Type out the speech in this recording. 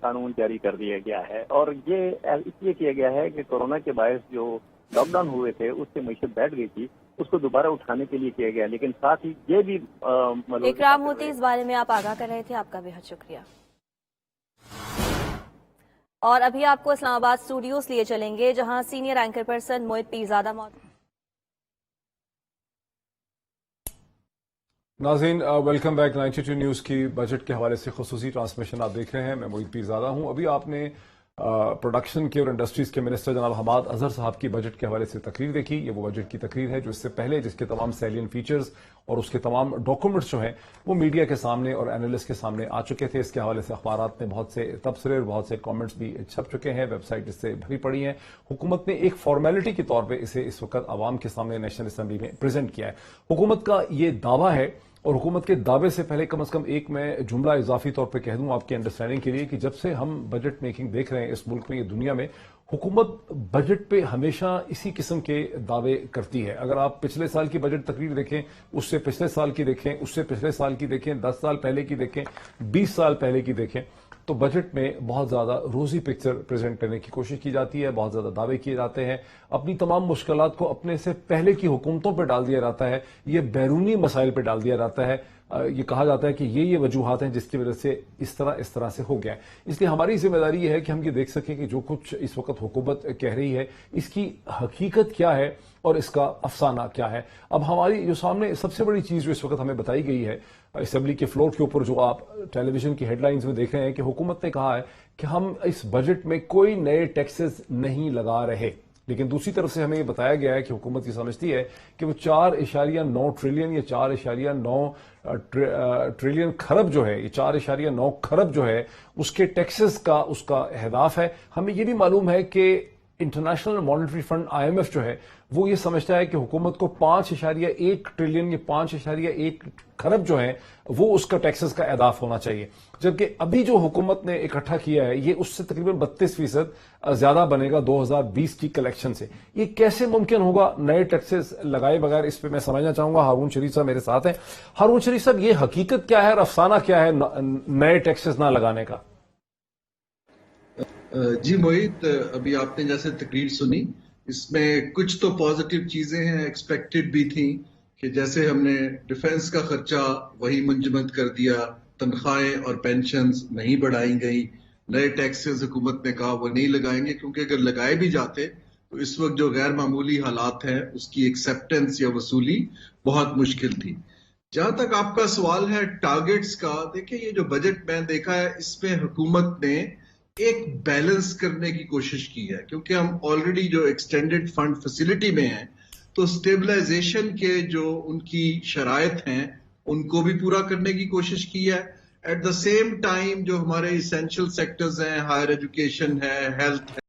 قانون جاری کر دیا گیا ہے اور یہ اس لیے کیا گیا ہے کہ کورونا کے باعث جو لاک ڈاؤن ہوئے تھے اس سے معیشت بیٹھ گئی تھی، اس کو دوبارہ اٹھانے کے لیے کیا گیا، لیکن ساتھ ہی یہ بھی اکرام ہوتی اس بارے میں آپ آگاہ کر رہے تھے، آپ کا بہت شکریہ۔ اور ابھی آپ کو اسلام آباد اسٹوڈیوز لیے چلیں گے جہاں senior anchor person Mohit Pirzada موجود۔ ناظرین ویلکم بیک 92 نیوز کی بجٹ کے حوالے سے خصوصی ٹرانسمیشن آپ دیکھ رہے ہیں، میں موہت پیرزادہ ہوں۔ ابھی آپ نے پروڈکشن کے اور انڈسٹریز کے منسٹر جناب حماد اظہر صاحب کی بجٹ کے حوالے سے تقریر دیکھی۔ یہ وہ بجٹ کی تقریر ہے جو اس سے پہلے جس کے تمام سیلین فیچرز اور اس کے تمام ڈاکومنٹس جو ہیں وہ میڈیا کے سامنے اور اینالسٹ کے سامنے آ چکے تھے۔ اس کے حوالے سے اخبارات میں بہت سے تبصرے اور بہت سے کامنٹس بھی چھپ چکے ہیں، ویب سائٹ اس سے بھری پڑی ہیں۔ حکومت نے ایک فارمیلٹی کے طور پہ اسے اس وقت عوام کے سامنے نیشنل اسمبلی میں پریزنٹ کیا ہے۔ حکومت کا یہ دعویٰ ہے، اور حکومت کے دعوے سے پہلے کم از کم ایک میں جملہ اضافی طور پہ کہہ دوں آپ کی انڈرسٹینڈنگ کے لیے کہ جب سے ہم بجٹ میکنگ دیکھ رہے ہیں اس ملک میں، یہ دنیا میں، حکومت بجٹ پہ ہمیشہ اسی قسم کے دعوے کرتی ہے۔ اگر آپ پچھلے سال کی بجٹ تقریر دیکھیں، اس سے پچھلے سال کی دیکھیں، اس سے پچھلے سال کی دیکھیں، 10 سال پہلے کی دیکھیں، 20 سال پہلے کی دیکھیں، تو بجٹ میں بہت زیادہ روزی پکچر پریزنٹ کرنے کی کوشش کی جاتی ہے، بہت زیادہ دعوے کیے جاتے ہیں، اپنی تمام مشکلات کو اپنے سے پہلے کی حکومتوں پہ ڈال دیا جاتا ہے، یہ بیرونی مسائل پہ ڈال دیا جاتا ہے۔ یہ کہا جاتا ہے کہ یہ وجوہات ہیں جس کی وجہ سے اس طرح سے ہو گیا ہے۔ اس لیے ہماری ذمہ داری یہ ہے کہ ہم یہ دیکھ سکیں کہ جو کچھ اس وقت حکومت کہہ رہی ہے اس کی حقیقت کیا ہے اور اس کا افسانہ کیا ہے۔ اب ہماری جو سامنے سب سے بڑی چیز جو اس وقت ہمیں بتائی گئی ہے اسمبلی کے فلور کے اوپر، جو آپ ٹیلی ویژن کی ہیڈ لائنز میں دیکھ رہے ہیں، کہ حکومت نے کہا ہے کہ ہم اس بجٹ میں کوئی نئے ٹیکسز نہیں لگا رہے، لیکن دوسری طرف سے ہمیں یہ بتایا گیا ہے کہ حکومت یہ سمجھتی ہے کہ وہ 4.9 ٹریلین یا 4.9 ٹریلین کھرب جو ہے، یہ 4.9 کھرب جو ہے اس کے ٹیکسز کا اس کا اہداف ہے۔ ہمیں یہ بھی معلوم ہے کہ انٹرنیشنل مانیٹری فنڈ IMF جو ہے وہ یہ سمجھتا ہے کہ حکومت کو 5.1 ٹریلین یا 5.1 کھرب جو ہے وہ اس کا ٹیکسز کا اہداف ہونا چاہیے، جبکہ ابھی جو حکومت نے اکٹھا کیا ہے یہ اس سے تقریباً 32% زیادہ بنے گا 2020 کی کلیکشن سے۔ یہ کیسے ممکن ہوگا نئے ٹیکسز لگائے بغیر؟ اس پہ میں سمجھنا چاہوں گا، ہارون شریف صاحب میرے ساتھ ہیں۔ ہارون شریف صاحب، یہ حقیقت کیا ہے اور افسانہ کیا ہے نئے ٹیکسز نہ لگانے کا؟ جی موہت، ابھی آپ نے جیسے تقریر سنی، اس میں کچھ تو پازیٹیو چیزیں ہیں، ایکسپیکٹڈ بھی تھیں، کہ جیسے ہم نے ڈیفنس کا خرچہ وہی منجمد کر دیا، تنخواہیں اور پینشنز نہیں بڑھائی گئی، نئے ٹیکسز حکومت نے کہا وہ نہیں لگائیں گے، کیونکہ اگر لگائے بھی جاتے تو اس وقت جو غیر معمولی حالات ہیں اس کی ایکسیپٹنس یا وصولی بہت مشکل تھی۔ جہاں تک آپ کا سوال ہے ٹارگٹس کا، دیکھیں یہ جو بجٹ میں دیکھا ہے اس میں حکومت نے ایک بیلنس کرنے کی کوشش کی ہے، کیونکہ ہم آلریڈی جو ایکسٹینڈڈ فنڈ فیسلٹی میں ہیں تو سٹیبلائزیشن کے جو ان کی شرائط ہیں ان کو بھی پورا کرنے کی کوشش کی ہے۔ ایٹ دا سیم ٹائم جو ہمارے ایسینشل سیکٹرز ہیں، ہائر ایجوکیشن ہے، ہیلتھ ہے،